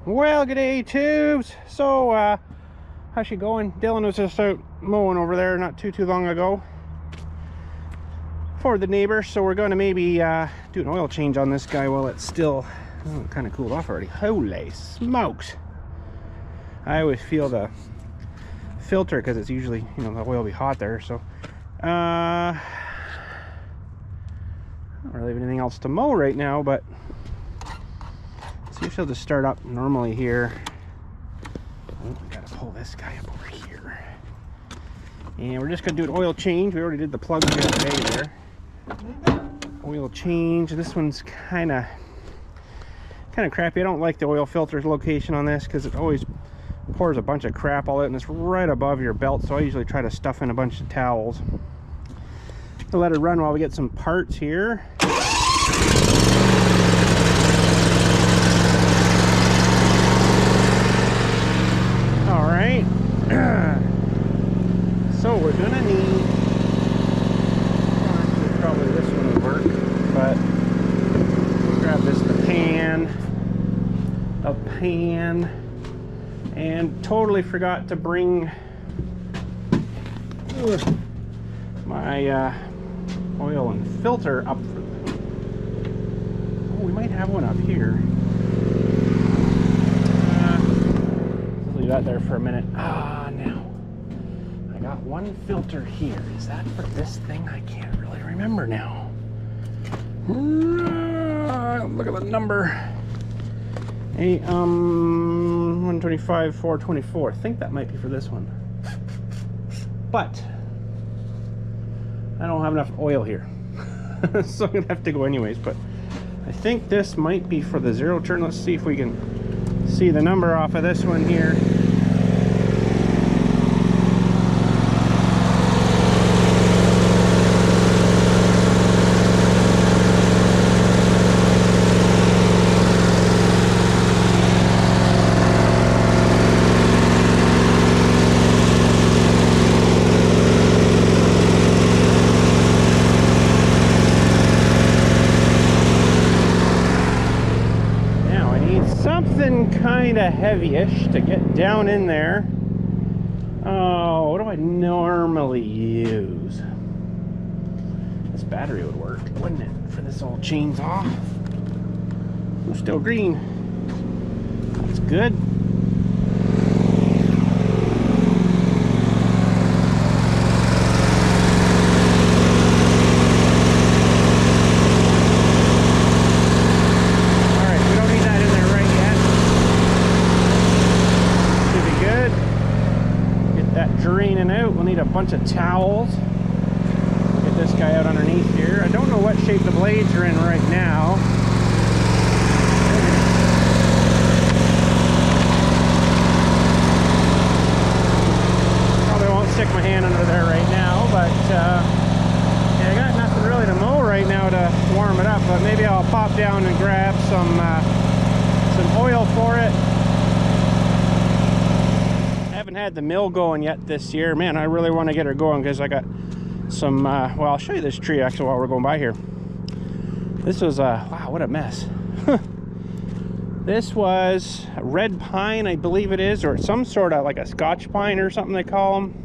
Well, good day, tubes. So how's she going? Dylan was just out mowing over there not too long ago for the neighbor, so we're going to maybe do an oil change on this guy while it's still kind of cooled off already. Holy smokes. I always feel the filter because it's usually, you know, the oil will be hot there. So I don't really have anything else to mow right now, but see if she'll just start up normally here. Oh, I gotta pull this guy up over here. And we're just gonna do an oil change. We already did the plug the other day there. Oil change. This one's kind of crappy. I don't like the oil filter location on this because it always pours a bunch of crap all out, and it's right above your belt. So I usually try to stuff in a bunch of towels. I'll let it run while we get some parts here. So we're gonna need, probably this one will work, but we'll grab this, a pan, and totally forgot to bring my oil and filter up. Oh, we might have one up here. Leave that there for a minute. Now I got one filter here. Is that for this thing? I can't really remember now. Look at the number. 125 424. I think that might be for this one, but I don't have enough oil here. So I'm gonna have to go anyways, but I think this might be for the zero turn. Let's see if we can see the number off of this one here. Kind of heavy-ish to get down in there. Oh, what do I normally use? This battery would work, wouldn't it, for this old chainsaw? Oh, still green. That's good. Draining out. We'll need a bunch of towels. Get this guy out underneath here. I don't know what shape the blades are in right now. Probably won't stick my hand under there right now, but yeah, I got nothing really to mow right now to warm it up, but maybe I'll pop down and grab some oil for it. Had the mill going yet this year. Man, I really want to get her going because I got some well, I'll show you this tree actually while we're going by here. This was wow, what a mess. This was a red pine, I believe it is, or some sort of like a Scotch pine or something they call them.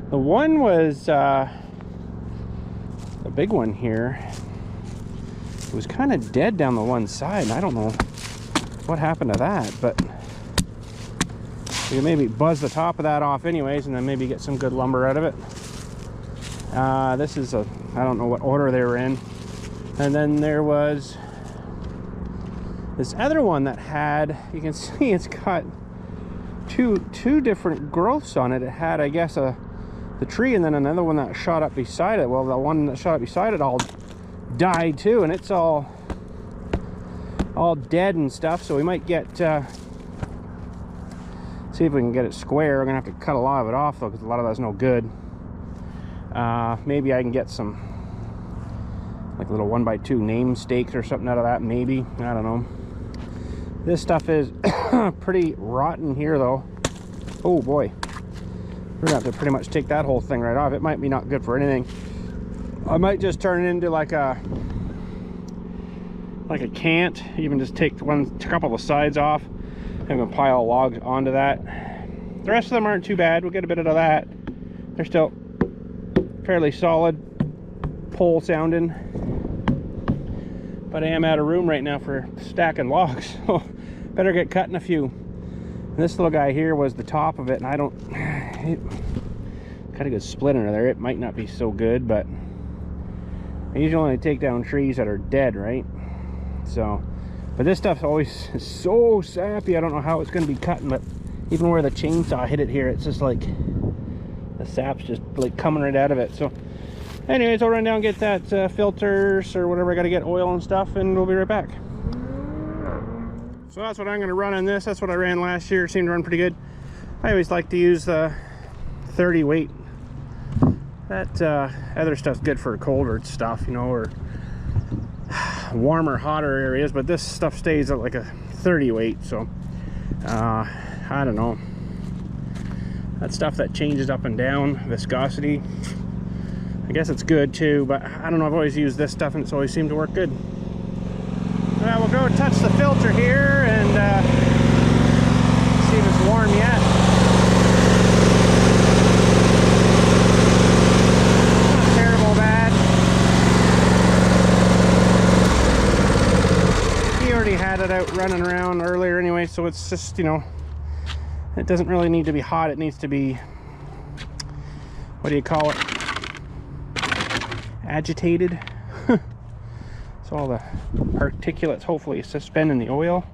The one was the big one here. It was kind of dead down the one side, and I don't know what happened to that, but we can maybe buzz the top of that off anyways, and then maybe get some good lumber out of it. This is I don't know what order they were in. And then there was this other one that had, you can see it's got two different growths on it. It had, I guess, the tree, and then another one that shot up beside it. Well, the one that shot up beside it all died too, and it's all dead and stuff. So we might get see if we can get it square. We're gonna have to cut a lot of it off though, because a lot of that's no good. Maybe I can get some like little 1x2 name stakes or something out of that, maybe. I don't know. This stuff is pretty rotten here though. Oh boy, we're gonna have to pretty much take that whole thing right off. It might be not good for anything. I might just turn it into like a like a cant, even just take a couple of the sides off and a pile of logs onto that. The rest of them aren't too bad. We'll get a bit of that. They're still fairly solid pole sounding, but I am out of room right now for stacking logs, so better get cutting a few. And this little guy here was the top of it, and got a good split under there. It might not be so good, but I usually only take down trees that are dead, right? So, but this stuff's always so sappy. I don't know how it's going to be cutting, but even where the chainsaw hit it here, it's just like the sap's just like coming right out of it. So anyways, I'll run down and get that filters or whatever I got to get, oil and stuff, and we'll be right back. So that's what I'm going to run on this. That's what I ran last year. It seemed to run pretty good. I always like to use the 30 weight. That other stuff's good for colder stuff, you know, or warmer, hotter areas, but this stuff stays at like a 30 weight. So I don't know, that stuff that changes up and down viscosity, I guess it's good too, but I don't know, I've always used this stuff and it's always seemed to work good. Well, we'll go touch the filter here and see if it's warm yet. Not terrible bad. He already had it out running around earlier anyway, so it's just, you know, it doesn't really need to be hot. It needs to be, what do you call it? Agitated. So all the particulates hopefully suspend in the oil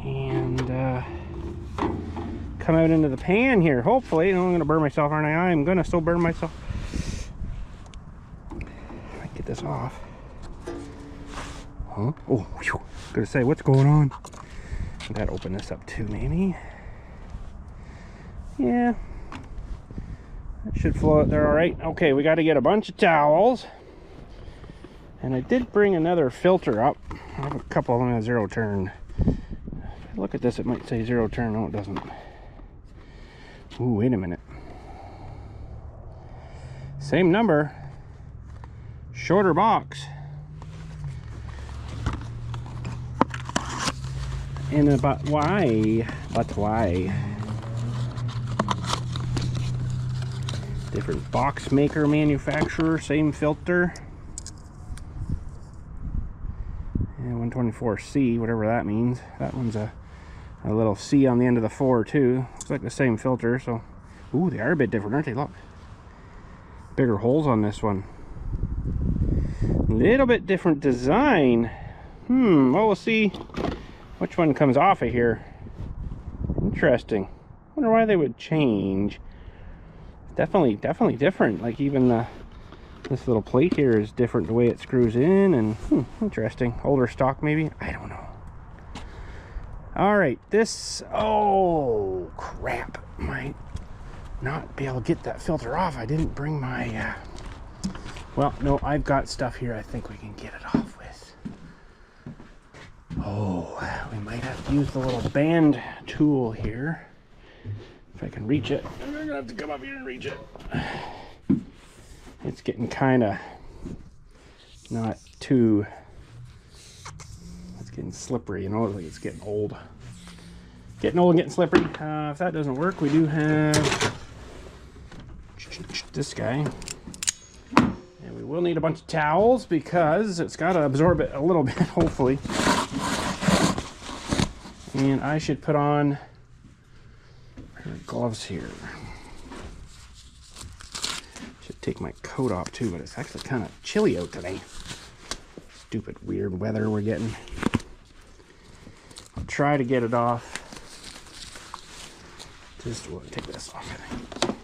and come out into the pan here. Hopefully, I'm going to burn myself, aren't I? I'm going to still burn myself. Get this off. Huh? Oh, whew. Gonna say, what's going on? I gotta open this up too, maybe. Yeah, that should flow out there all right. Okay, we got to get a bunch of towels, and I did bring another filter up. I have a couple of them at zero turn. Look at this, it might say zero turn. No, it doesn't. Ooh, wait a minute. Same number, shorter box. And but why? Different box maker, manufacturer, same filter. And 124C, whatever that means. That one's a little C on the end of the 4 too. Looks like the same filter, so. Ooh, they are a bit different, aren't they? Look. Bigger holes on this one. A little bit different design. Well, we'll see which one comes off of here. Interesting. Wonder why they would change. Definitely different. Like even this little plate here is different, the way it screws in, and interesting. Older stock maybe, I don't know. All right, this, oh crap, might not be able to get that filter off. I didn't bring my well, no, I've got stuff here I think we can get it off with. Oh, we might have to use the little band tool here. If I can reach it. I'm gonna have to come up here and reach it. It's getting kind of not too, it's getting slippery, you know, like it's getting old. Getting old and getting slippery. If that doesn't work, we do have this guy. And we will need a bunch of towels because it's got to absorb it a little bit, hopefully. And I should put on gloves here. Should take my coat off too, but it's actually kind of chilly out today. Stupid weird weather we're getting. I'll try to get it off. Just we'll take this off, I think.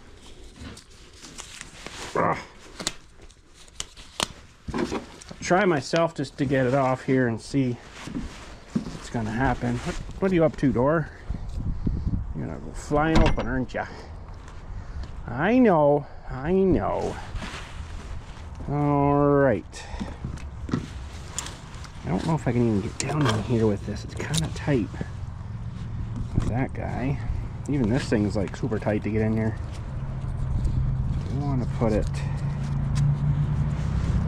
I'll try myself just to get it off here and see what's gonna happen. What are you up to, door? You're gonna go flying open, aren't you? I know. All right. I don't know if I can even get down in here with this. It's kind of tight with that guy. Even this thing's like super tight to get in here. We want to put it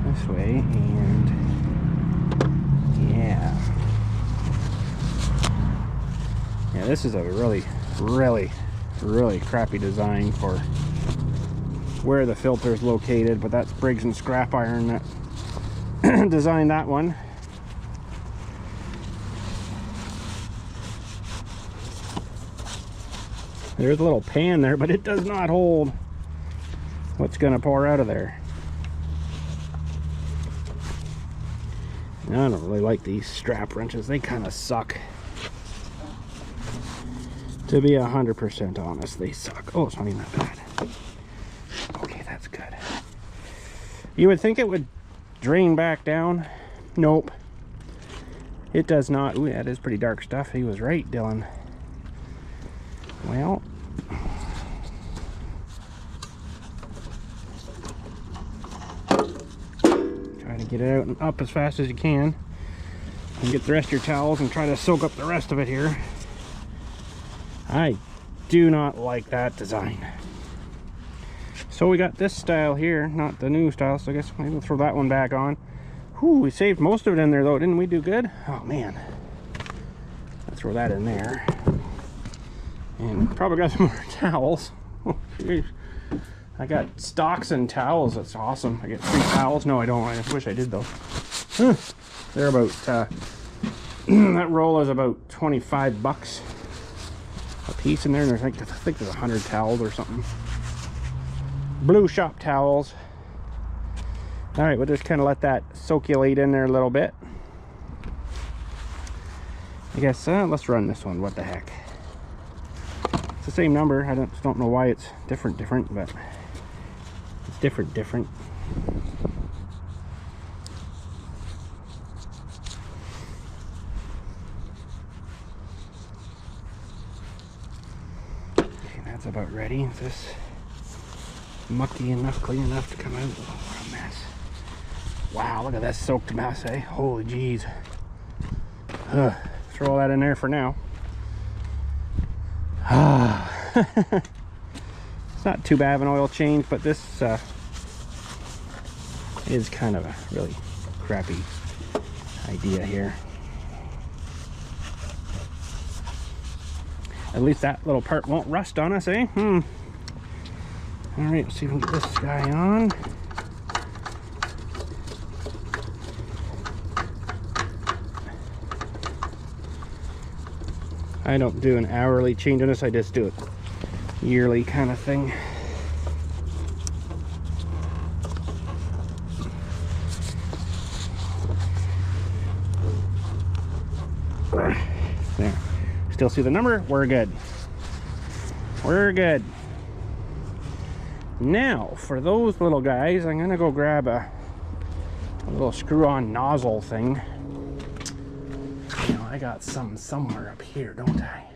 this way and Yeah. Yeah, this is a really crappy design for where the filter is located, but that's Briggs and Scrap Iron that designed that one. There's a little pan there, but it does not hold what's going to pour out of there. I don't really like these strap wrenches. They kind of suck. To be 100% honest, they suck. Oh, it's not even that bad. Okay, that's good. You would think it would drain back down. Nope. It does not. Ooh, that is pretty dark stuff. He was right, Dylan. Well, try to get it out and up as fast as you can. And get the rest of your towels and try to soak up the rest of it here. I do not like that design. So we got this style here, not the new style, so I guess maybe we'll throw that one back on. Whew, we saved most of it in there though, didn't we do good? Oh man. Let's throw that in there. And probably got some more towels. Oh, geez. I got stocks and towels. That's awesome. I get 3 towels. No, I don't. I wish I did though. They're about that roll is about 25 bucks a piece in there, and there's like, I think there's 100 towels or something. Blue shop towels. All right, we'll just kind of let that circulate in there a little bit. I guess let's run this one. What the heck? It's the same number. I don't know why it's different, but it's different. Okay, that's about ready. Is this mucky enough, clean enough to come out? Oh, what a mess. Wow, look at that soaked mess, eh? Holy jeez. Throw that in there for now. It's not too bad of an oil change, but this is kind of a really crappy idea here. At least that little part won't rust on us, eh? All right, let's see if we can get this guy on. I don't do an hourly change on this, I just do it yearly kind of thing. There. Still see the number? We're good. We're good. Now, for those little guys, I'm gonna go grab a little screw-on nozzle thing. I got some somewhere up here, don't I?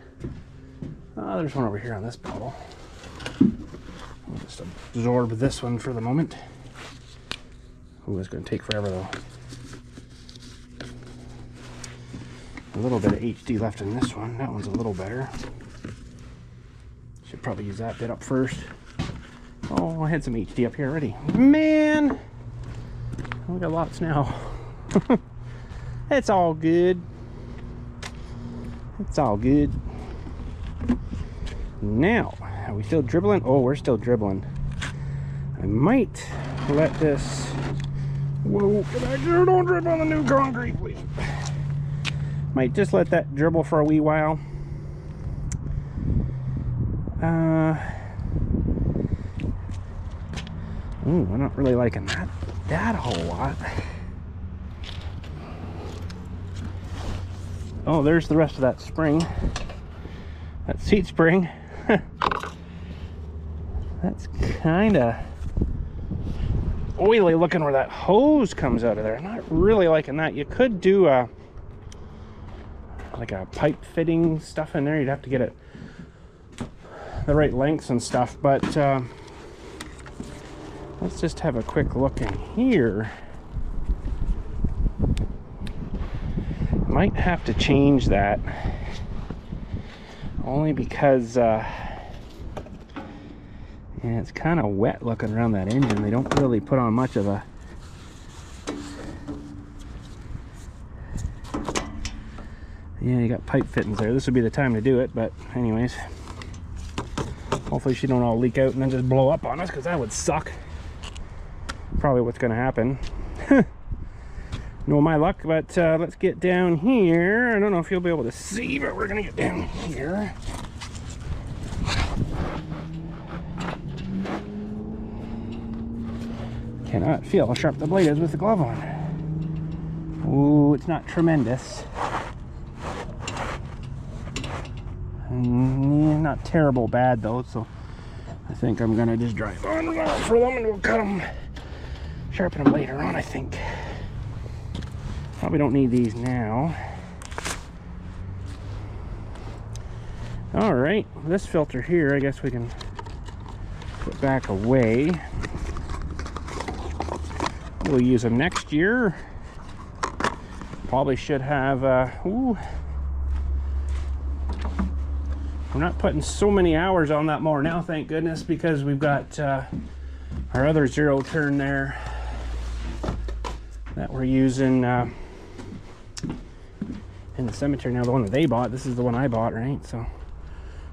Oh, there's one over here on this bottle. I'll just absorb this one for the moment. Ooh, it's going to take forever though. A little bit of HD left in this one. That one's a little better. Should probably use that bit up first. Oh, I had some HD up here already. Man! We got lots now. It's all good. It's all good. Now, are we still dribbling? Oh, we're still dribbling. I might let this... Whoa, get back there. Don't dribble on the new concrete, please. Might just let that dribble for a wee while. Ooh, I'm not really liking that a whole lot. Oh, there's the rest of that spring. That seat spring. That's kind of oily looking where that hose comes out of there. Not really liking that. You could do like a pipe fitting stuff in there. You'd have to get it the right lengths and stuff, but let's just have a quick look in here. Might have to change that, only because yeah, it's kind of wet looking around that engine. They don't really put on much of a Yeah, you got pipe fittings there. This would be the time to do it, but anyways. Hopefully she don't all leak out and then just blow up on us, because that would suck. Probably what's going to happen. No, my luck, but let's get down here. I don't know if you'll be able to see, but we're going to get down here. Cannot feel how sharp the blade is with the glove on. Ooh, it's not tremendous. Not terrible bad though, so I think I'm gonna just drive on for them and we'll cut them, sharpen them later on, I think. Probably don't need these now. All right, this filter here, I guess we can put back away. We'll use them next year. Probably should have, ooh. We're not putting so many hours on that mower now, thank goodness, because we've got our other zero turn there that we're using in the cemetery now. The one that they bought, this is the one I bought, right? So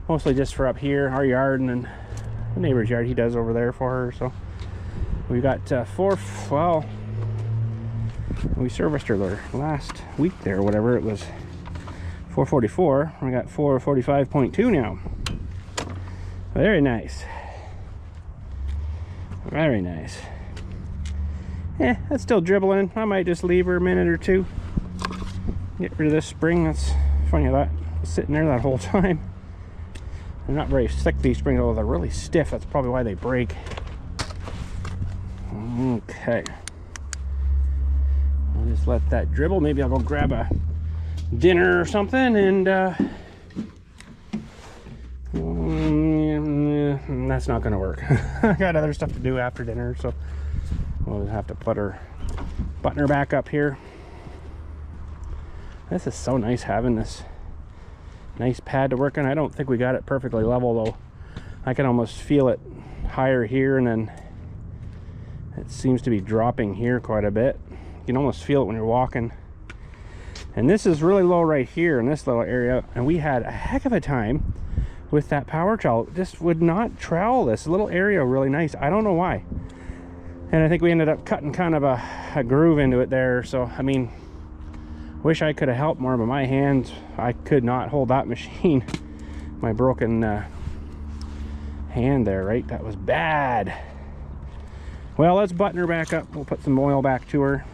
mostly just for up here, our yard, and then the neighbor's yard he does over there for her. So we got well, we serviced her last week there, or whatever. It was 444. We got 445.2 now. Very nice. Very nice. Yeah, that's still dribbling. I might just leave her a minute or two. Get rid of this spring. That's funny how that was sitting there that whole time. They're not very thick, these springs, although they're really stiff. That's probably why they break. Okay. I'll just let that dribble. Maybe I'll go grab a dinner or something, and that's not gonna work. I got other stuff to do after dinner, so we'll have to button her back up here. This is so nice having this nice pad to work on. I don't think we got it perfectly level though. I can almost feel it higher here, and then it seems to be dropping here quite a bit. You can almost feel it when you're walking. And this is really low right here in this little area, and we had a heck of a time with that power trowel. Just would not trowel this little area really nice. I don't know why. And I think we ended up cutting kind of a groove into it there. So I mean, wish I could have helped more, but my hands, I could not hold that machine. My broken hand there, right? That was bad. Well, let's button her back up. We'll put some oil back to her.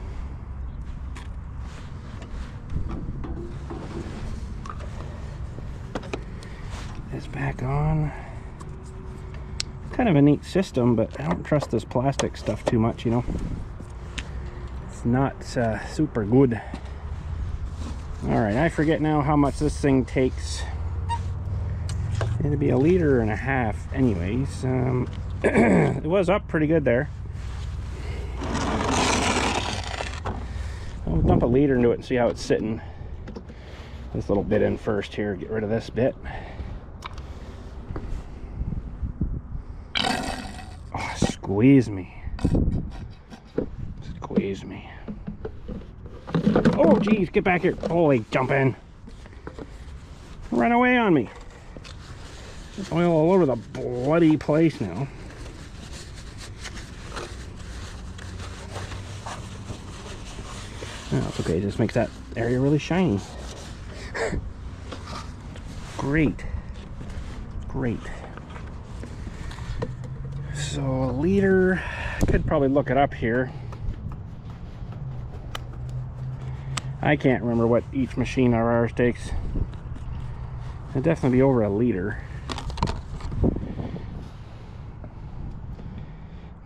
This back on. Kind of a neat system, but I don't trust this plastic stuff too much, you know. It's not super good. All right, I forget now how much this thing takes. It'll be 1.5 liters anyways. It was up pretty good there. I'll dump 1 liter into it and see how it's sitting. This little bit in first here, get rid of this bit. Oh, squeeze me. Squeeze me. Oh, geez, get back here. Holy, jump in. Run away on me. Oil all over the bloody place now. Oh, it's okay, it just makes that area really shiny. Great. Great. So 1 liter, I could probably look it up here. I can't remember what each machine of ours takes. It'd definitely be over 1 liter.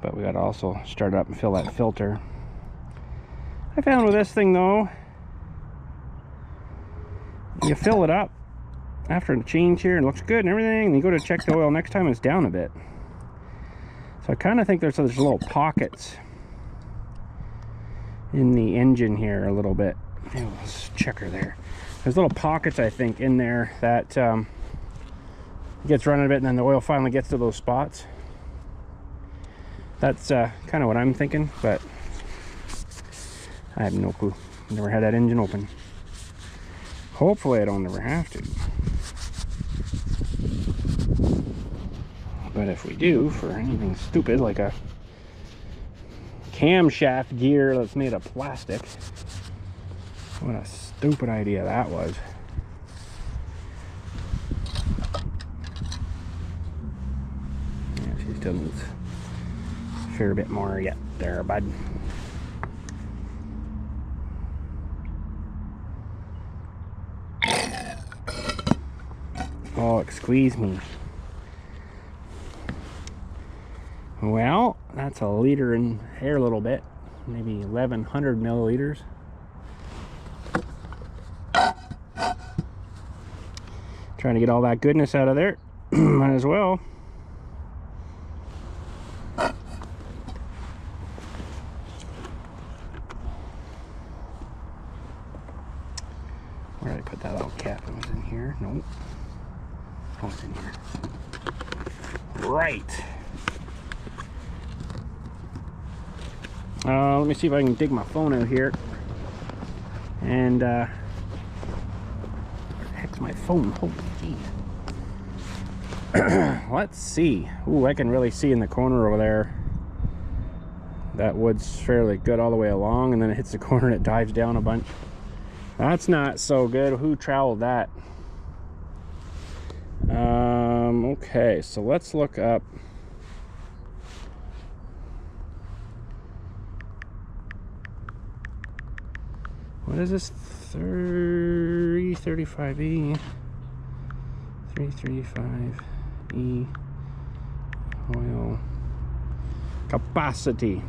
But we gotta also start up and fill that filter. I found with this thing though, you fill it up after the change here and it looks good and everything, and you go to check the oil next time, it's down a bit. So I kind of think there's little pockets in the engine here a little bit. Let's check her there. There's little pockets, I think, in there that gets running a bit, and then the oil finally gets to those spots. That's kind of what I'm thinking, but I have no clue. Never had that engine open. Hopefully I don't ever have to. But if we do, for anything stupid like a camshaft gear that's made of plastic, what a stupid idea that was. Yeah, she still needs a fair bit more yet there, bud. Oh, squeeze me. Well, that's a liter in air, a little bit, maybe 1100 milliliters. Trying to get all that goodness out of there. Might as well. Where did I put that little cap? It was in here. Nope. Oh, it's in here. Right. Let me see if I can dig my phone out here. And, where the heck's my phone? Holy jeez. Let's see. Ooh, I can really see in the corner over there. That wood's fairly good all the way along, and then it hits the corner and it dives down a bunch. That's not so good. Who troweled that? Okay, so let's look up. What is this? 355E. 355E oil capacity.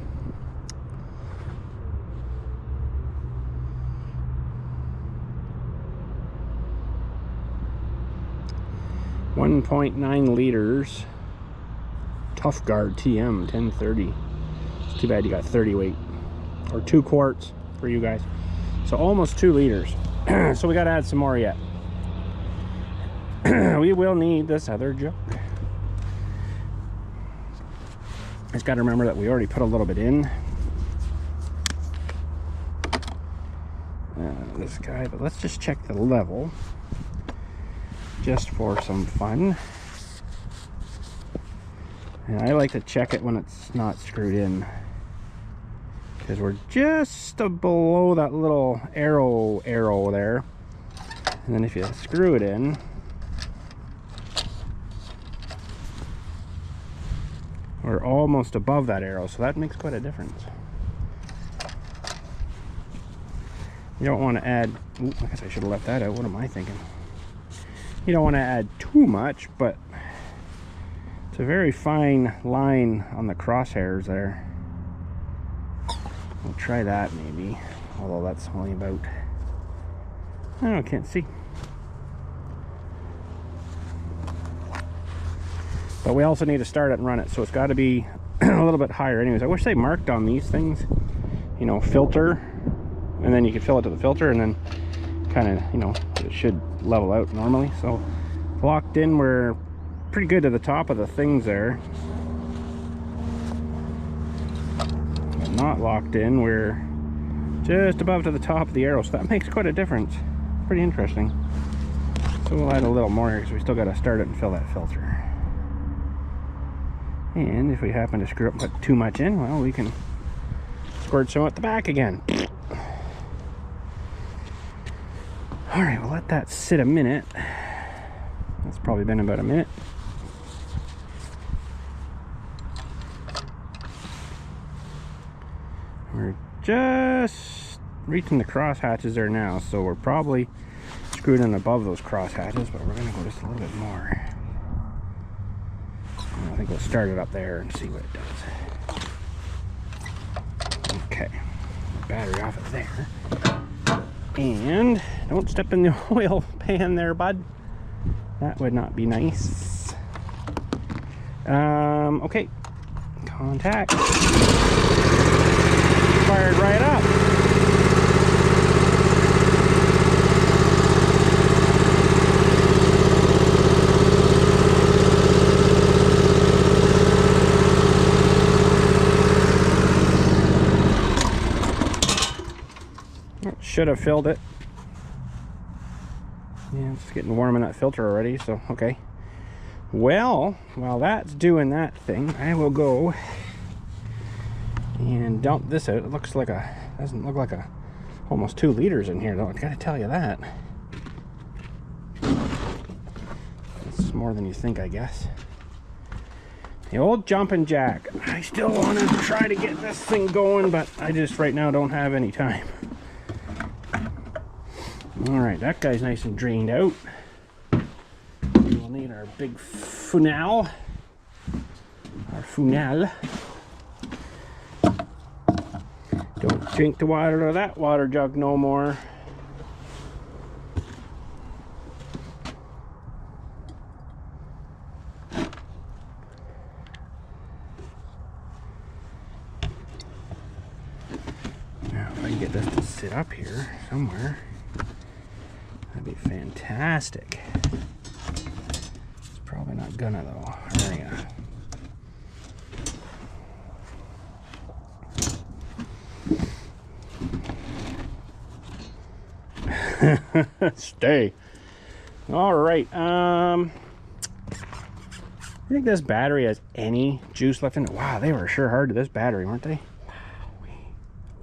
.9 liters. Tough Guard TM 1030. It's too bad you got 30 weight, or 2 quarts for you guys. So almost 2 liters. So we got to add some more yet. We will need this other jug. Just got to remember that we already put a little bit in this guy, but let's just check the level just for some fun. And I like to check it when it's not screwed in, because we're just below that little arrow there. And then if you screw it in, we're almost above that arrow, so that makes quite a difference. You don't want to add, ooh, I guess I should have left that out. What am I thinking? You don't want to add too much, but it's a very fine line on the crosshairs there. We'll try that maybe, although that's only about, I can't see. But we also need to start it and run it, so it's got to be a little bit higher. Anyways, I wish they marked on these things, you know, filter, and then you could fill it to the filter, and then kind of, you know, it should level out normally. So locked in, we're pretty good to the top of the things there. But not locked in, we're just above to the top of the arrow, so that makes quite a difference. Pretty interesting. So we'll add a little more here, because we still got to start it and fill that filter. And if we happen to screw up and put too much in, well, we can squirt some at the back again. Alright, we'll let that sit a minute. That's probably been about a minute. We're just reaching the cross hatches there now, so we're probably screwed in above those cross hatches, but we're going to go just a little bit more. I think we'll start it up there and see what it does. Okay, battery off of there. And don't step in the oil pan there, bud. That would not be nice. Okay, contact. Fired right up. Should have filled it. Yeah, it's getting warm in that filter already, so okay. Well, while that's doing that thing, I will go and dump this out. It looks like doesn't look like almost 2 liters in here though, I gotta tell you that. It's more than you think, I guess. The old jumping jack. I still want to try to get this thing going, but I just right now don't have any time. Alright, that guy's nice and drained out. We'll need our big funal. Our funal. Don't drink the water out of that water jug no more. Now, if I can get this to sit up here somewhere, that'd be fantastic. It's probably not gonna though. There you go. Stay. All right. I think this battery has any juice left in it. Wow, they were sure hard to this battery, weren't they?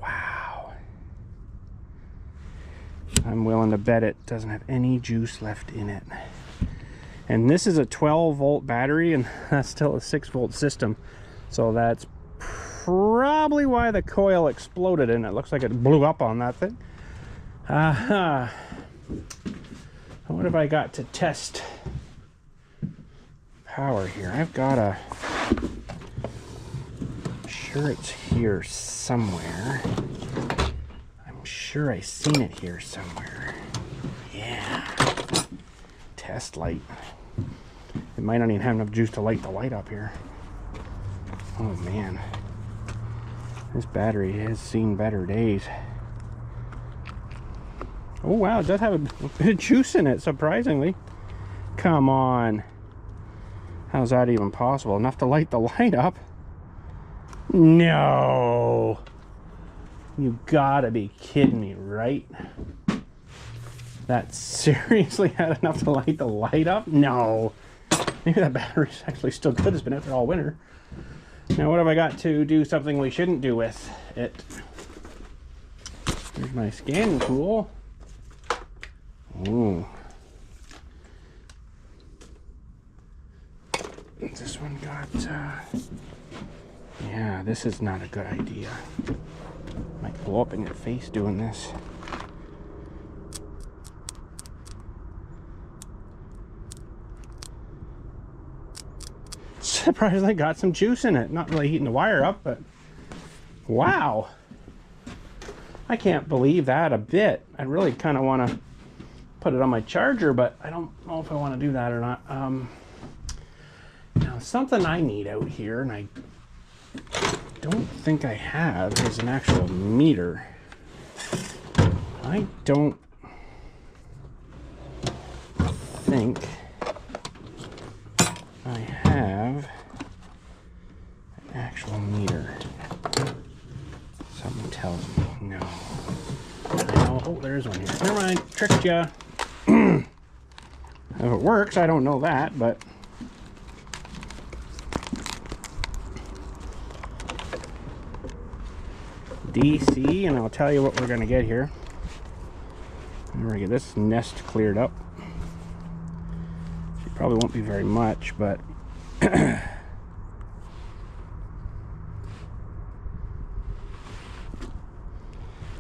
Wow. I'm willing to bet it doesn't have any juice left in it. And this is a 12-volt battery, and that's still a 6-volt system. So that's probably why the coil exploded, and it looks like it blew up on that thing. What have I got to test power here? I've got I'm sure it's here somewhere. I'm sure I've seen it here somewhere. Yeah. Test light. It might not even have enough juice to light the light up here. Oh man. This battery has seen better days. Oh wow, it does have a bit of juice in it, surprisingly. Come on. How's that even possible? Enough to light the light up? No. You gotta be kidding me, right? That seriously had enough to light the light up? No. Maybe that battery's actually still good. It's been out there all winter. Now what have I got to do something we shouldn't do with it? Here's my scanning tool. Ooh. This one got, yeah, this is not a good idea. Might blow up in your face doing this. Surprised I got some juice in it. Not really heating the wire up, but wow. I can't believe that a bit. I really kind of want to put it on my charger, but I don't know if I want to do that or not. Now something I need out here, and I don't think I have, is an actual meter. I don't think I have an actual meter. Something tells me no. I know. Oh, there's one here. Never mind, tricked ya. If it works, I don't know that, but DC, and I'll tell you what we're gonna get here. We're gonna get this nest cleared up. It probably won't be very much, but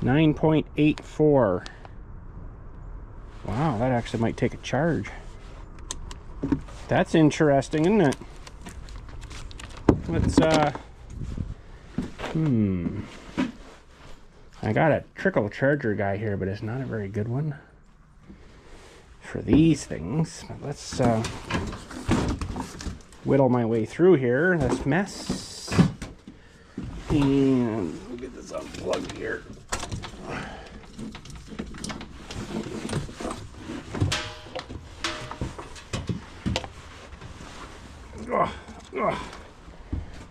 9.84. Wow, that actually might take a charge. That's interesting, isn't it? Let's I got a trickle charger guy here, but it's not a very good one for these things. But let's whittle my way through here, this mess. And we'll get this unplugged here.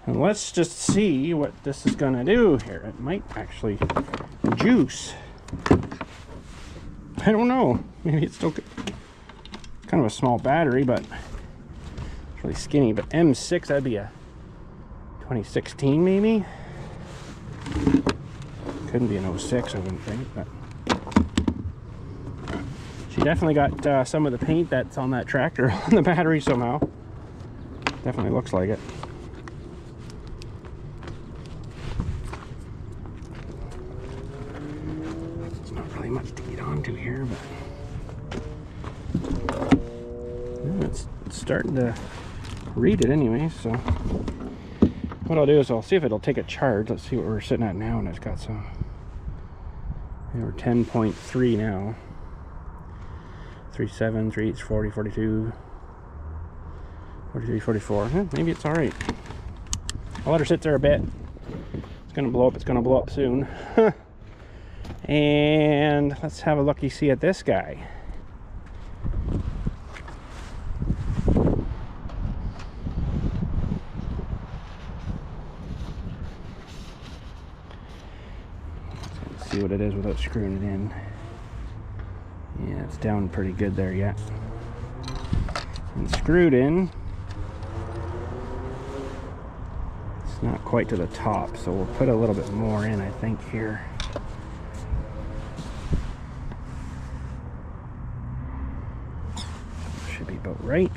And let's just see what this is going to do here. It might actually juice. I don't know. Maybe it's still good. kind of a small battery, but it's really skinny. But M6, that'd be a 2016 maybe. Couldn't be an 06, I wouldn't think, but she definitely got some of the paint that's on that tractor on the battery somehow. Definitely looks like it. It's not really much to get onto here, but yeah, it's starting to read it anyway. So what I'll do is I'll see if it'll take a charge. Let's see what we're sitting at now, and it's got some. We're 10.3 now. 37, 38, 40, 42, 43, 44. Maybe it's all right. I'll let her sit there a bit. It's gonna blow up. It's gonna blow up soon. And let's have a look-see at this guy. Let's see what it is without screwing it in. Yeah, it's down pretty good there yet. And screwed in. It's not quite to the top, so we'll put a little bit more in, I think, here. Should be about right.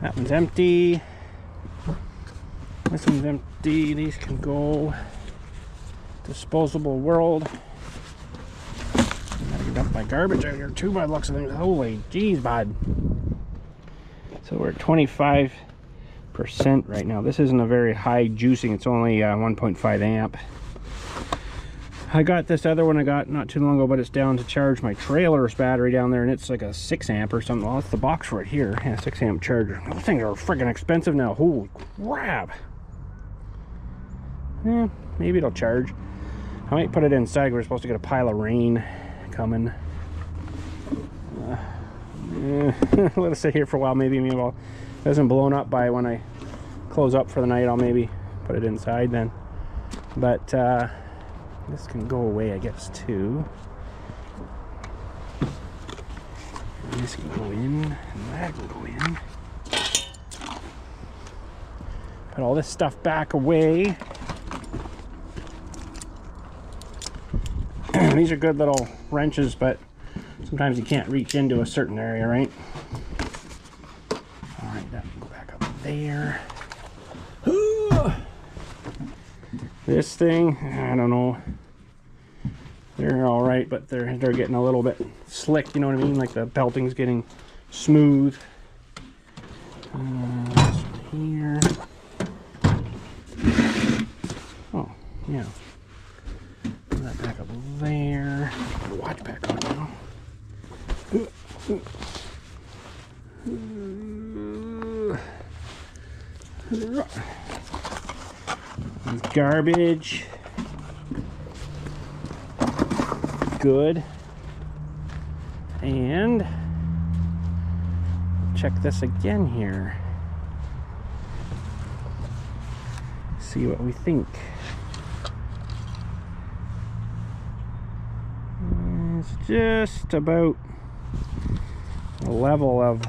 That one's empty. This one's empty. These can go. Disposable world. I gotta dump my garbage out here too by the looks of things. Holy jeez, bud. So we're at 25% right now. This isn't a very high juicing. It's only 1.5 amp. I got this other one I got not too long ago, but it's down to charge my trailer's battery down there, and it's like a 6 amp or something. Well, that's the box right here. Yeah, 6 amp charger. Those things are freaking expensive now. Holy crap. Yeah, maybe it'll charge. I might put it inside. We're supposed to get a pile of rain coming. Let it sit here for a while. Maybe while it doesn't blown up by when I close up for the night, I'll maybe put it inside then. But this can go away, I guess, too. And this can go in, and that can go in. Put all this stuff back away. These are good little wrenches, but sometimes you can't reach into a certain area, right? All right, that can go back up there. This thing, I don't know. They're all right, but they're getting a little bit slick. You know what I mean? Like the belting's getting smooth. This one here. Oh, yeah. Put that back up there. Put the watch back on now. Garbage. Good. And check this again here. See what we think. It's just about the level of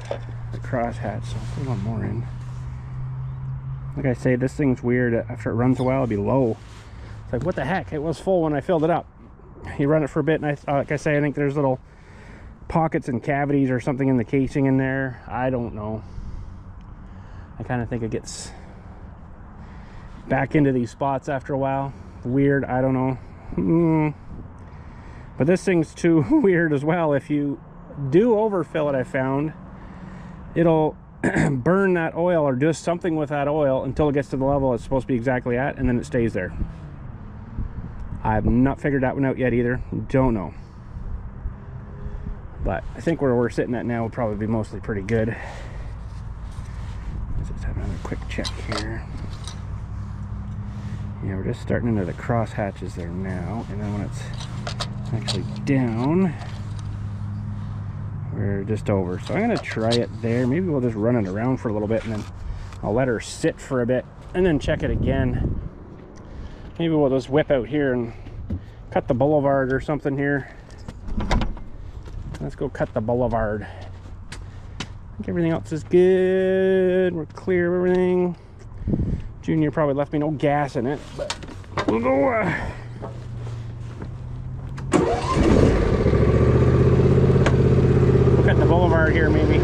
the crosshatch, so I'll put one more in. Like I say, this thing's weird. After it runs a while, it'll be low. It's like, what the heck? It was full when I filled it up. You run it for a bit, and like I say, I think there's little pockets and cavities or something in the casing in there. I don't know. I kind of think it gets back into these spots after a while. Weird, I don't know. But this thing's too weird as well. If you do overfill it, I found, it'll burn that oil or do something with that oil until it gets to the level it's supposed to be exactly at, and then it stays there. I've not figured that one out yet either. Don't know. But I think where we're sitting at now will probably be mostly pretty good. Let's just have another quick check here. Yeah, we're just starting into the cross hatches there now, and then when it's actually down, we're just over. So I'm gonna try it there. Maybe we'll just run it around for a little bit, and then I'll let her sit for a bit and then check it again. Maybe we'll just whip out here and cut the boulevard or something here. Let's go cut the boulevard. think everything else is good. We're clear of everything. Junior probably left me no gas in it, but we'll go. Look at the boulevard here, maybe.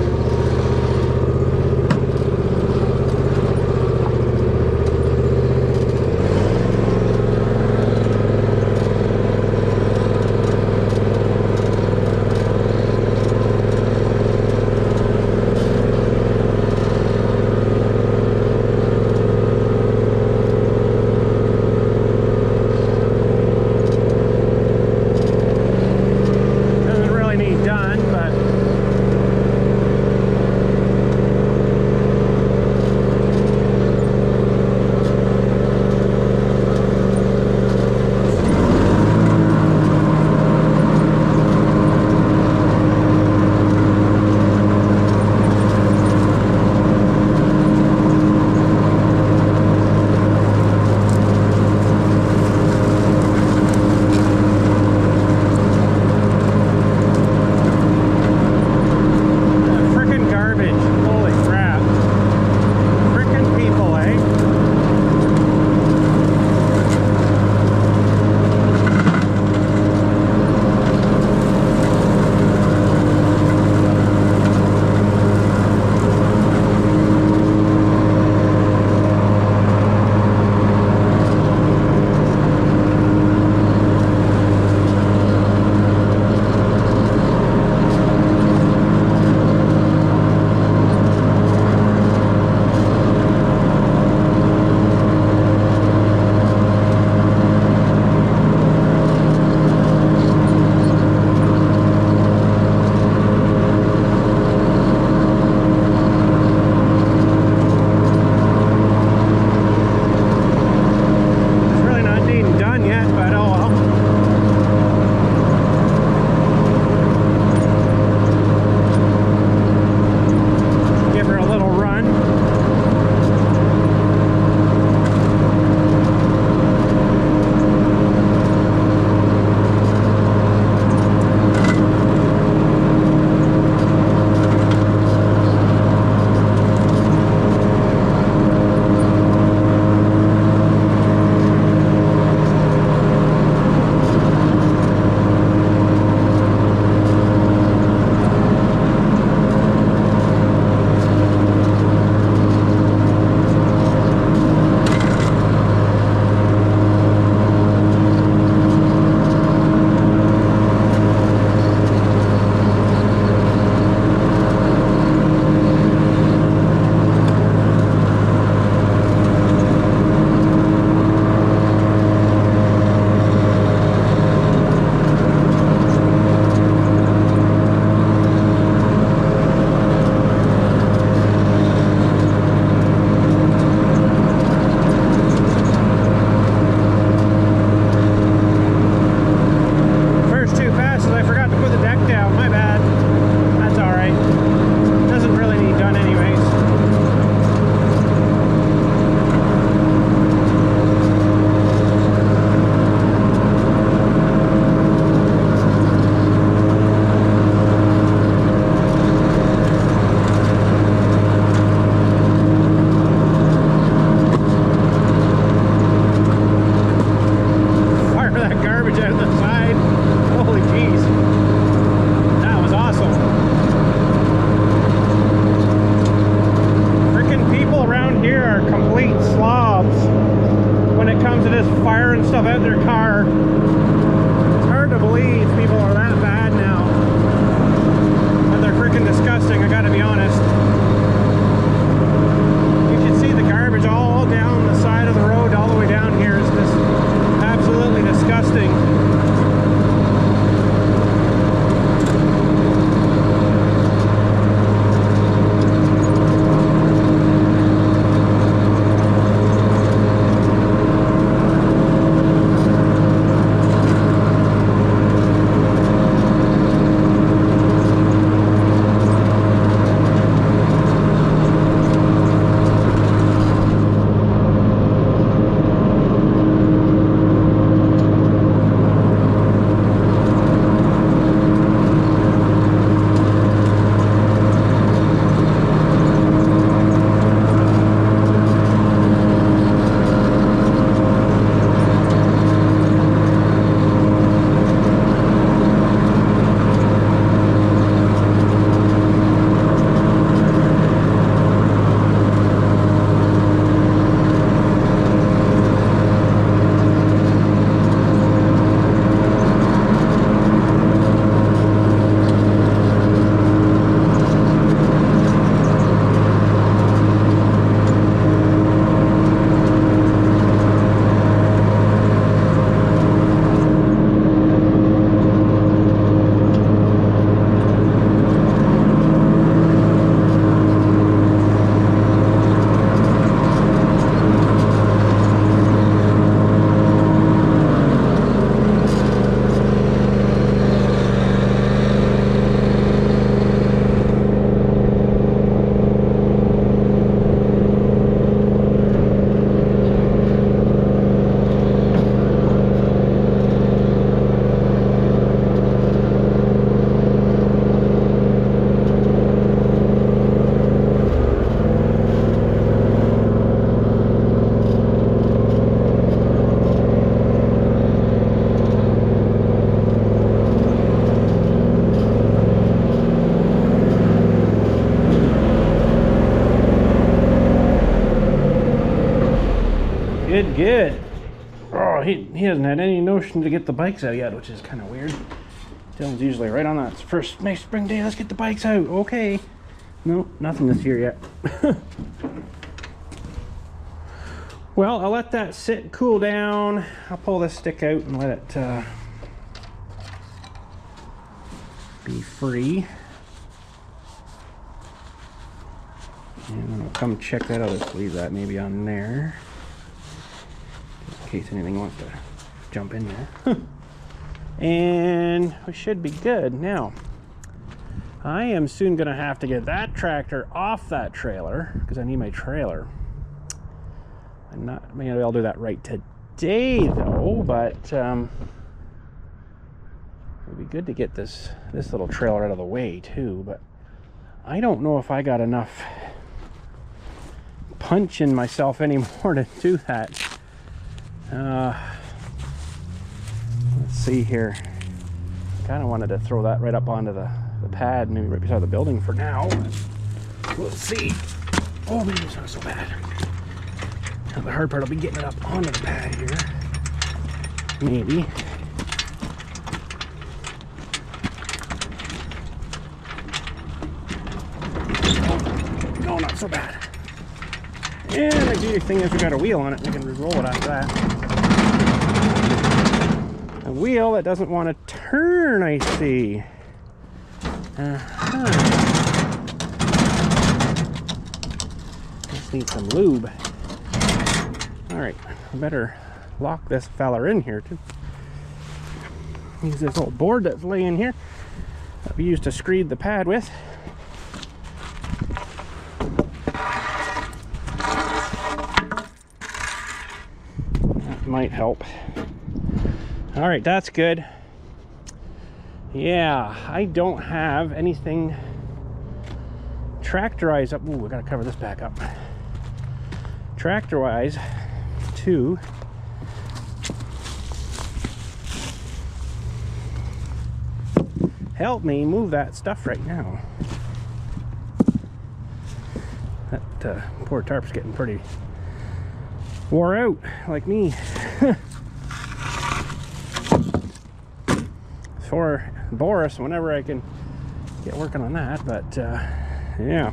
Good, good. Oh, he hasn't had any notion to get the bikes out yet, which is kind of weird. Dylan's usually right on that first nice spring day. Let's get the bikes out. Okay. No, nothing this year yet. Well, I'll let that sit and cool down. I'll pull this stick out and let it be free. And I'll come check that out. Let's leave that maybe on there, just in case anything wants to jump in there. And we should be good. Now, I am soon going to have to get that tractor off that trailer because I need my trailer. I'm not maybe I'll do that right today though, but it'd be good to get this little trailer out of the way too. But I don't know if I got enough punch in myself anymore to do that. Let's see here. Kind of wanted to throw that right up onto the pad, maybe right beside the building for now. We'll see. Oh, maybe it's not so bad. Now the hard part will be getting it up onto the pad here. Maybe. No, not so bad. And the beauty thing is we got a wheel on it. We can roll it after that. A wheel that doesn't want to turn, I see. Just need some lube. Alright, I better lock this fella in here too. Use this old board that's laying here that we used to screed the pad with. That might help. Alright, that's good. Yeah, I don't have anything tractorized up. Ooh, I gotta cover this back up. Tractor-wise to help me move that stuff right now. That poor tarp's getting pretty wore out, like me. For Boris, whenever I can get working on that, but yeah,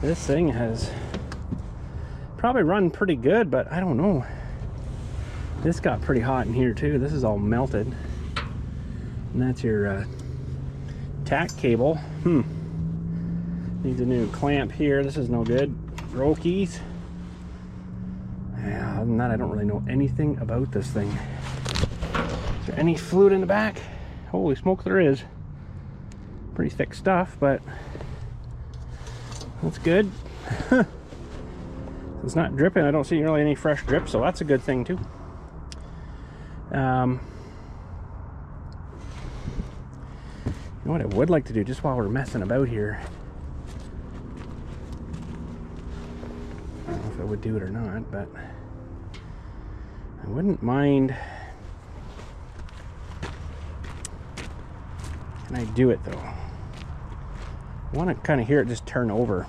this thing has probably run pretty good, but I don't know. This got pretty hot in here too. This is all melted. And that's your tack cable. Needs a new clamp here. This is no good. Roll keys. Yeah, other than that, I don't really know anything about this thing. Is there any fluid in the back? Holy smoke, there is. Pretty thick stuff, but that's good. It's not dripping. I don't see really any fresh drip, so that's a good thing too. You know what I would like to do, just while we're messing about here, I don't know if I would do it or not, but I wouldn't mind. Can I do it though? I want to kind of hear it just turn over.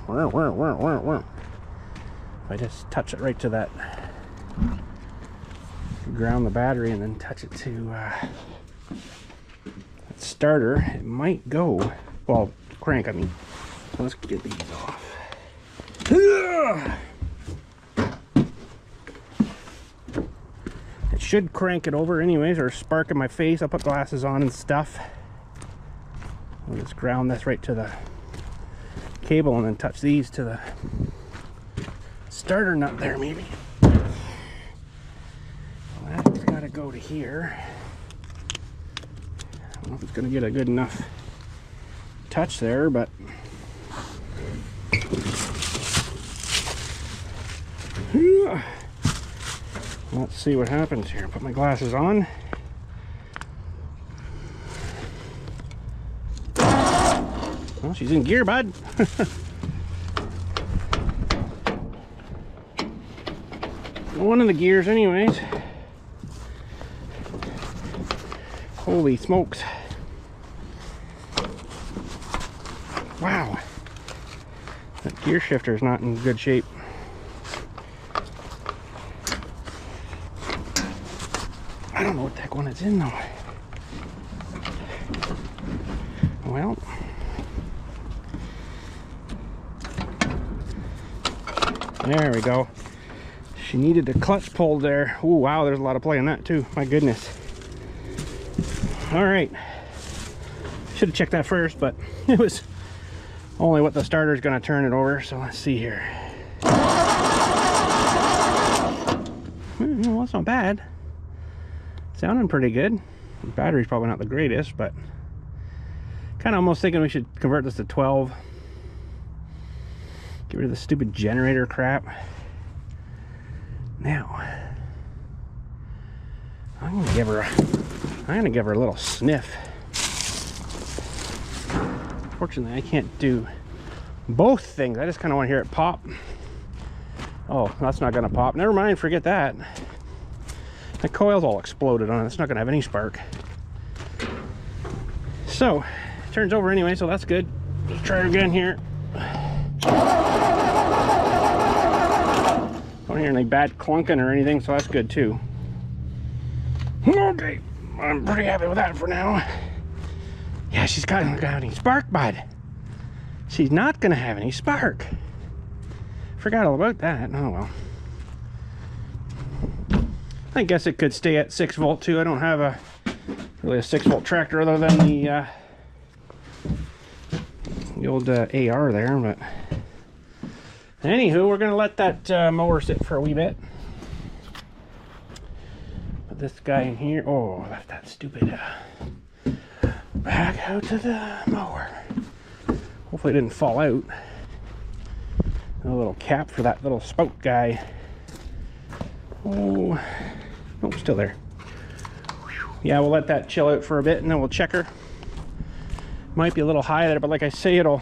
If I just touch it right to that, ground the battery and then touch it to that starter, it might go. Well, crank, I mean. So let's get these off. It should crank it over anyways, or spark in my face. I'll put glasses on and stuff. I'll just ground this right to the cable and then touch these to the starter nut there, maybe. Well, that's got to go to here. I don't know if it's going to get a good enough touch there, but let's see what happens here. Put my glasses on. Well, she's in gear, bud. One of the gears anyways. Holy smokes. Wow. That gear shifter is not in good shape. heck when it's in though. Well, there we go. She needed the clutch pulled there. Oh wow, there's a lot of play in that too. My goodness. All right. Should have checked that first, but it was only what the starter's going to turn it over. So let's see here. Well, that's not bad. Sounding pretty good. The battery's probably not the greatest, but kind of almost thinking we should convert this to 12. Get rid of the stupid generator crap. Now, I'm gonna give her a little sniff. Fortunately, I can't do both things. I just kind of want to hear it pop. Oh, that's not gonna pop. Never mind, forget that. The coil's all exploded on it. It's not gonna have any spark. So, it turns over anyway, so that's good. Let's try it again here. Don't hear any bad clunking or anything, so that's good too. Okay, I'm pretty happy with that for now. Yeah, she's not gonna have any spark, bud. She's not gonna have any spark. Forgot all about that. Oh well. I guess it could stay at 6 volt too. I don't have really a 6 volt tractor other than the old AR there, but anywho, we're gonna let that mower sit for a wee bit. Put this guy in here. Oh, left that stupid back out to the mower. Hopefully it didn't fall out. A little cap for that little spout guy. Oh, nope, still there. Yeah, we'll let that chill out for a bit and then we'll check her. Might be a little high there, but like I say, it'll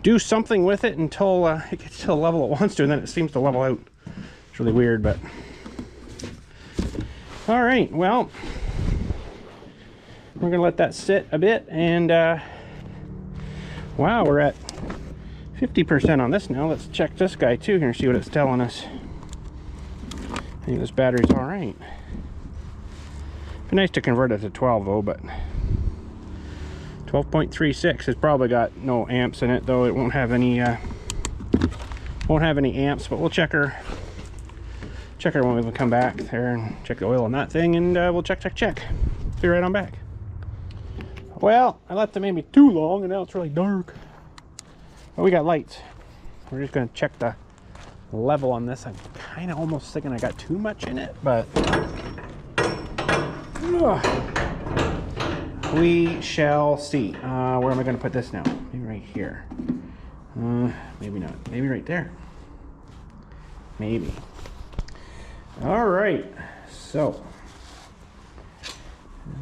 do something with it until it gets to the level it wants to, and then it seems to level out. It's really weird, but all right, well, we're gonna let that sit a bit, and wow, we're at 50% on this now. Let's check this guy too here and see what it's telling us. I think this battery's all right. Be nice to convert it to 12 though, but 12.36 has probably got no amps in it, though it won't have any amps, but we'll check her when we come back there and check the oil on that thing, and we'll check. Be right on back. Well, I left it maybe too long and now it's really dark. But we got lights. We're just gonna check the level on this. I'm kind of almost thinking I got too much in it, but we shall see. Where am I going to put this now? Maybe right here. Maybe not. Maybe right there. Maybe. All right. So,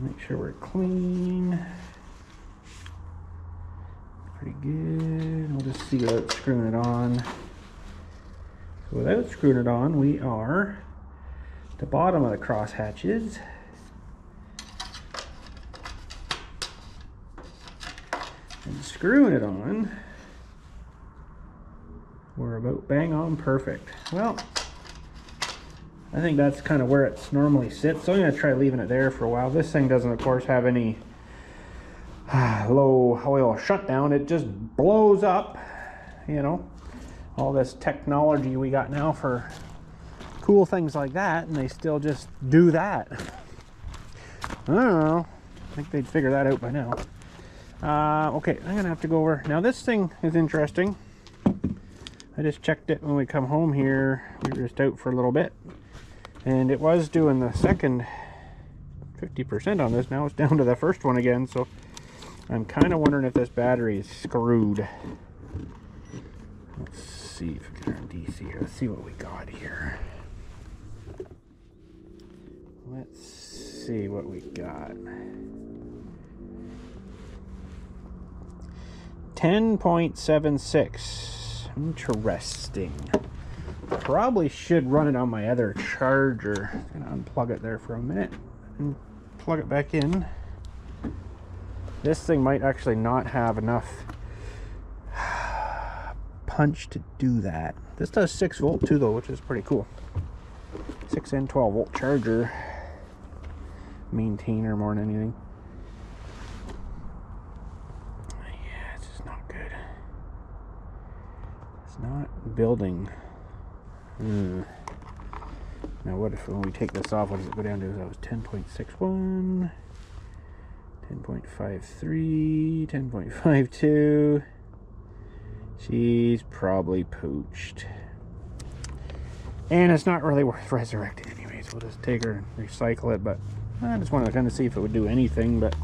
make sure we're clean. Pretty good. We'll just see without screwing it on. So without screwing it on, we are at the bottom of the cross hatches. And screwing it on, we're about bang on perfect. Well, I think that's kind of where it's normally sits, so I'm going to try leaving it there for a while. This thing doesn't, of course, have any low oil shutdown. It just blows up, you know, all this technology we got now for cool things like that, and they still just do that. I don't know. I think they'd figure that out by now. Okay, I'm gonna have to go over. Now this thing is interesting. I just checked it when we come home here. We were just out for a little bit, and it was doing the second 50% on this. Now it's down to the first one again, so I'm kind of wondering if this battery is screwed. Let's see if we can turn DC here. Let's see what we got here. Let's see what we got. 10.76. Interesting. Probably should run it on my other charger. I'm gonna unplug it there for a minute and plug it back in. This thing might actually not have enough punch to do that. This does 6 volt too though, which is pretty cool. 6 and 12 volt charger. maintainer more than anything. Yeah, it's just not good. It's not building. Now what if when we take this off, what does it go down to? That was 10.61, 10.53, 10.52. She's probably pooched. And it's not really worth resurrecting anyways. We'll just take her and recycle it, but I just wanted to kind of see if it would do anything, but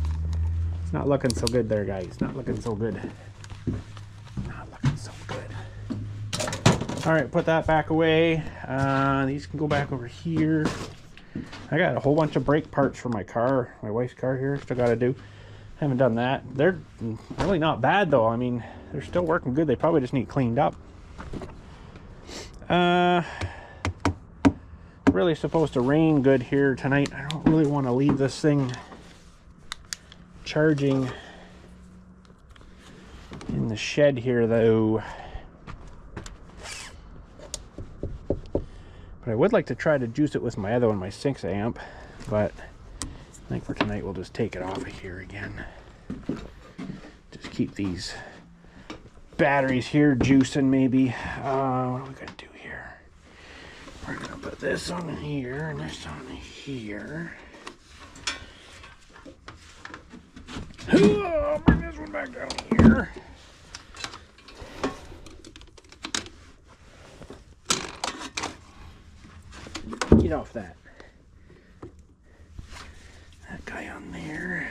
it's not looking so good there, guys. Not looking so good. Not looking so good. All right, put that back away. These can go back over here. I got a whole bunch of brake parts for my car, my wife's car here. Still got to do. Haven't done that. They're really not bad though. I mean, they're still working good. They probably just need cleaned up. Really supposed to rain good here tonight. I don't really want to leave this thing charging in the shed here though. But I would like to try to juice it with my other one, my 6 amp, but I think for tonight we'll just take it off of here again. Just keep these batteries here juicing maybe. What are we gonna do here? We're gonna put this on here and this on here. I'll bring this one back down here. Get off that. That guy on there.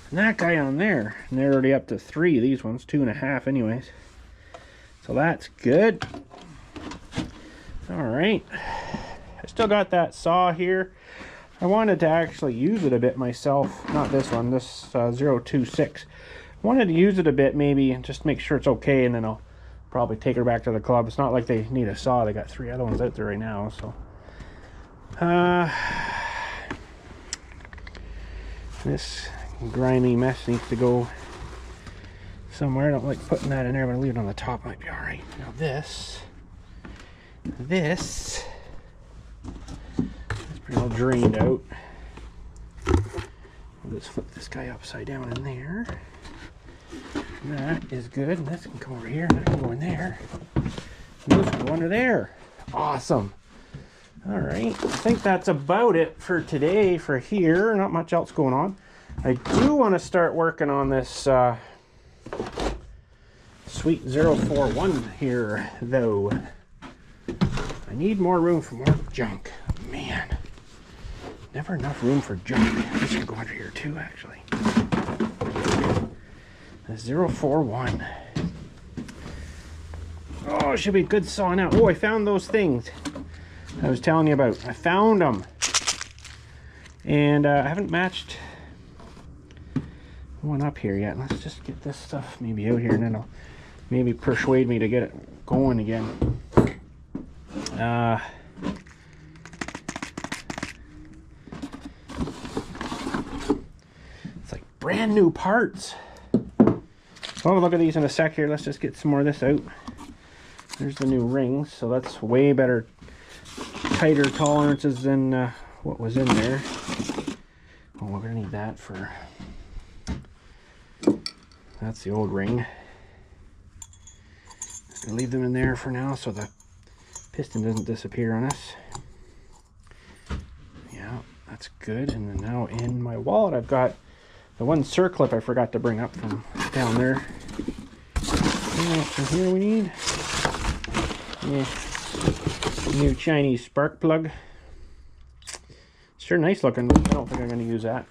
And that guy on there. And they're already up to 3. These ones, 2.5 anyways. So that's good. Alright. I still got that saw here. I wanted to actually use it a bit myself. Not this one, this 026. I wanted to use it a bit maybe and just make sure it's okay, and then I'll probably take her back to the club. It's not like they need a saw. They got 3 other ones out there right now, so. This grimy mess needs to go somewhere. I don't like putting that in there, but I'll leave it on the top. Might be alright. Now this is pretty well drained out. We'll just flip this guy upside down in there. And that is good. And this can come over here, and that can go in there. And those can go under there. Awesome. All right, I think that's about it for today for here. Not much else going on. I do want to start working on this Sweet 041 here, though. I need more room for more junk. Man, never enough room for junk. This can go under here too, actually. The 041. Oh, it should be good sawing out. Oh, I found those things I was telling you about. I found them. And I haven't matched one up here yet. Let's just get this stuff maybe out here, and then it'll maybe persuade me to get it going again. It's like brand new parts. Well, we'll look at these in a sec here. Let's just get some more of this out. There's the new rings, so that's way better, tighter tolerances than what was in there. Oh, we're gonna need that for, that's the old ring. Just gonna leave them in there for now so the piston doesn't disappear on us. Yeah, that's good. And then now in my wallet I've got the one circlip I forgot to bring up from down there. Yeah, so here we need, yeah, new Chinese spark plug. Sure nice looking, but I don't think I'm going to use that.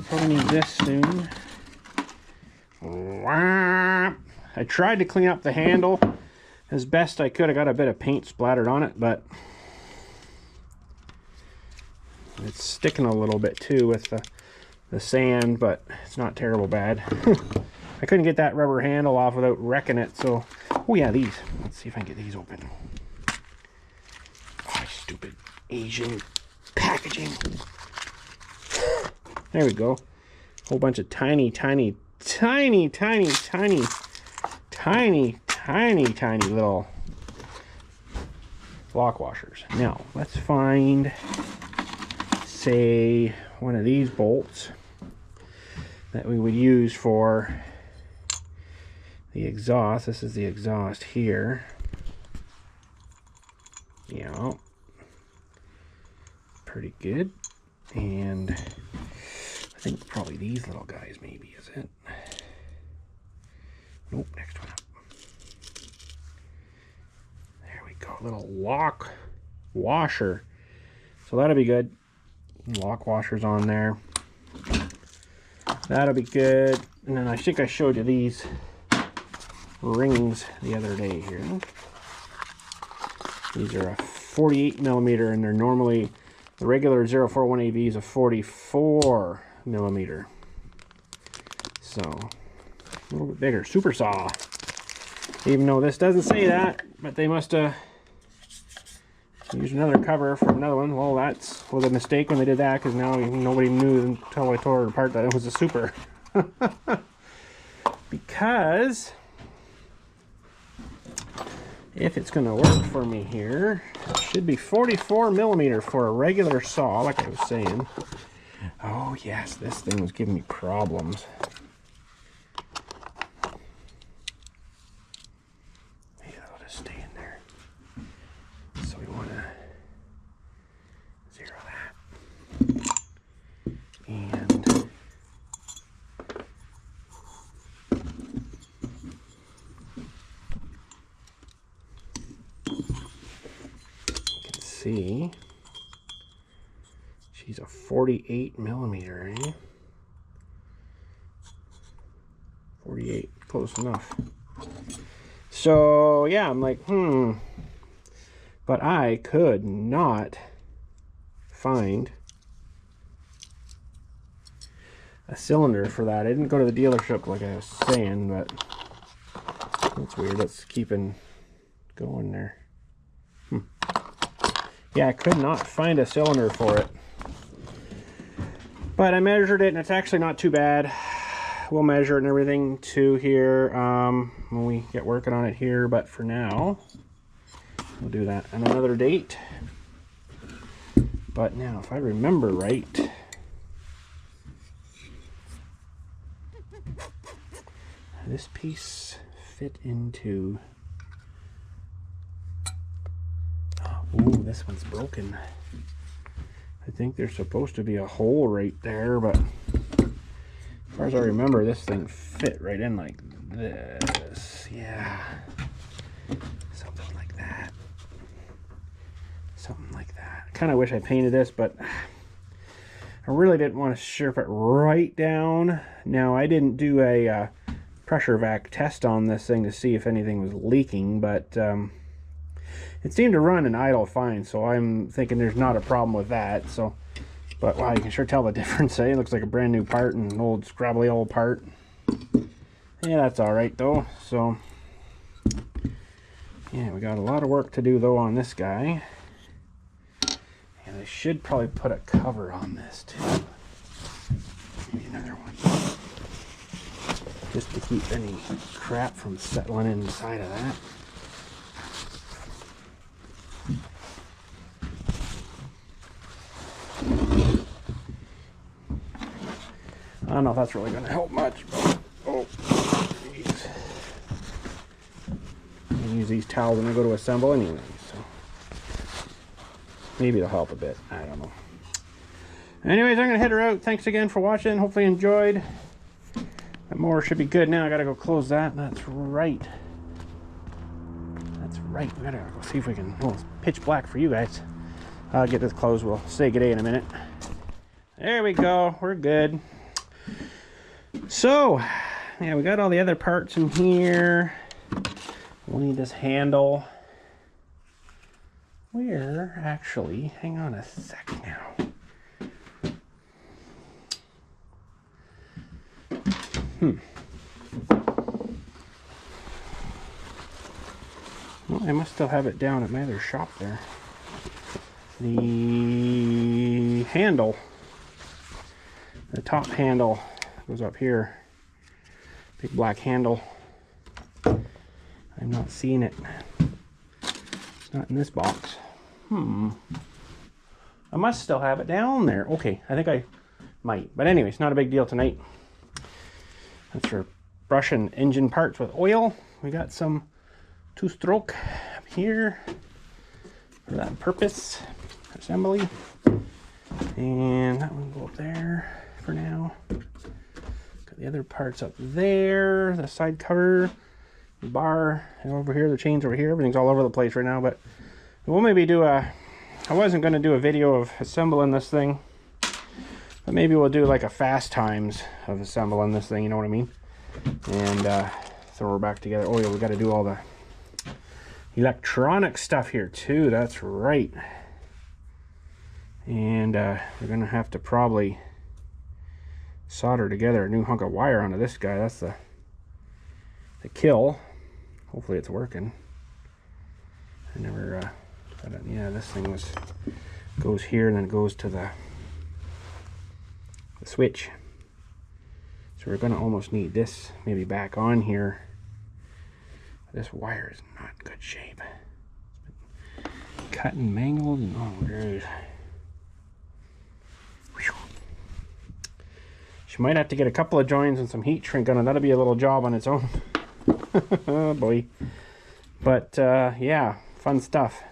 Probably need this soon. I tried to clean up the handle as best I could. I got a bit of paint splattered on it, but it's sticking a little bit too with the sand, but it's not terrible bad. I couldn't get that rubber handle off without wrecking it, so... Oh yeah, these. Let's see if I can get these open. Oh, stupid Asian packaging. There we go. Whole bunch of tiny little lock washers. Now, let's find, say, one of these bolts that we would use for the exhaust. This is the exhaust here. Yeah, pretty good. And I think probably these little guys maybe, is it? Nope, next one up. There we go, little lock washer. So that'll be good. Lock washers on there. That'll be good. And then I think I showed you these rings the other day here. These are a 48 millimeter, and they're normally, the regular 041AV is a 44 millimeter. So a little bit bigger, super saw. Even though this doesn't say that, but they must have used another cover for another one. Well, that was a mistake when they did that, because now nobody knew until I tore it apart that it was a super. Because if it's going to work for me here, it should be 44 millimeter for a regular saw, like I was saying. Oh yes, this thing was giving me problems. Maybe that'll just stay in there. So we want to zero that. And you can see she's a 48 millimeter, eh? 48, close enough. So yeah, I'm like, but I could not find a cylinder for that. I didn't go to the dealership like I was saying, but that's weird. Let's keep going there. Yeah, I could not find a cylinder for it. But I measured it, and it's actually not too bad. We'll measure it and everything too here when we get working on it here. But for now, we'll do that on another date. But now, if I remember right, this piece fit into... Ooh, this one's broken. I think there's supposed to be a hole right there, but as far as I remember, this thing fit right in like this. Yeah, something like that. Something like that. I kind of wish I painted this, but I really didn't want to strip it right down. Now, I didn't do a pressure vac test on this thing to see if anything was leaking, but it seemed to run and idle fine, so I'm thinking there's not a problem with that. So, but wow, you can sure tell the difference, eh? It looks like a brand new part and an old scrabbly old part. Yeah, that's all right though. So, yeah, we got a lot of work to do though on this guy. And I should probably put a cover on this too. Maybe another one. Just to keep any crap from settling inside of that. I don't know if that's really going to help much, but oh, geez. I can use these towels when I go to assemble anyway, so maybe it'll help a bit. I don't know. Anyways, I'm going to head her out. Thanks again for watching. Hopefully you enjoyed. That mower should be good now. I got to go close that. That's right. That's right. We got to go see if we can. Oh, it's pitch black for you guys. I'll get this closed. We'll say good day in a minute. There we go. We're good. So, yeah, we got all the other parts in here. We'll need this handle. Where, actually, hang on a sec now. Well, I must still have it down at my other shop there. The handle. The top handle goes up here. Big black handle. I'm not seeing it. It's not in this box. I must still have it down there. Okay, I think I might. But anyways, not a big deal tonight. That's for brushing engine parts with oil. We got some 2-stroke up here for that purpose. Assembly. And that one will go up there for now. Got the other parts up there. The side cover, the bar, and over here, the chains over here. Everything's all over the place right now, but we'll maybe do a... I wasn't going to do a video of assembling this thing, but maybe we'll do like a fast times of assembling this thing, you know what I mean? And throw her back together. Oh yeah, we got to do all the electronic stuff here too. That's right. And we're going to have to probably solder together a new hunk of wire onto this guy. That's the kill. Hopefully it's working. I never yeah, this thing goes here and then it goes to the switch. So we're going to almost need this maybe back on here. This wire is not in good shape. It's been cut and mangled and oh great. She might have to get a couple of joins and some heat shrink on it. That'll be a little job on its own. Oh boy. But yeah, fun stuff.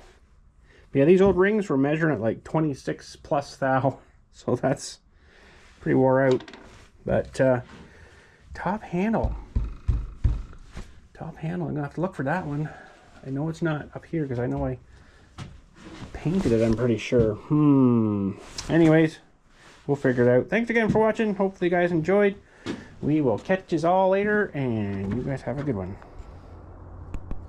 But yeah, these old rings were measuring at like 26 plus thou. So that's pretty wore out. But top handle. Top handle. I'm going to have to look for that one. I know it's not up here because I know I painted it, I'm pretty sure. Anyways, we'll figure it out. Thanks again for watching. Hopefully you guys enjoyed. We will catch you all later, and you guys have a good one.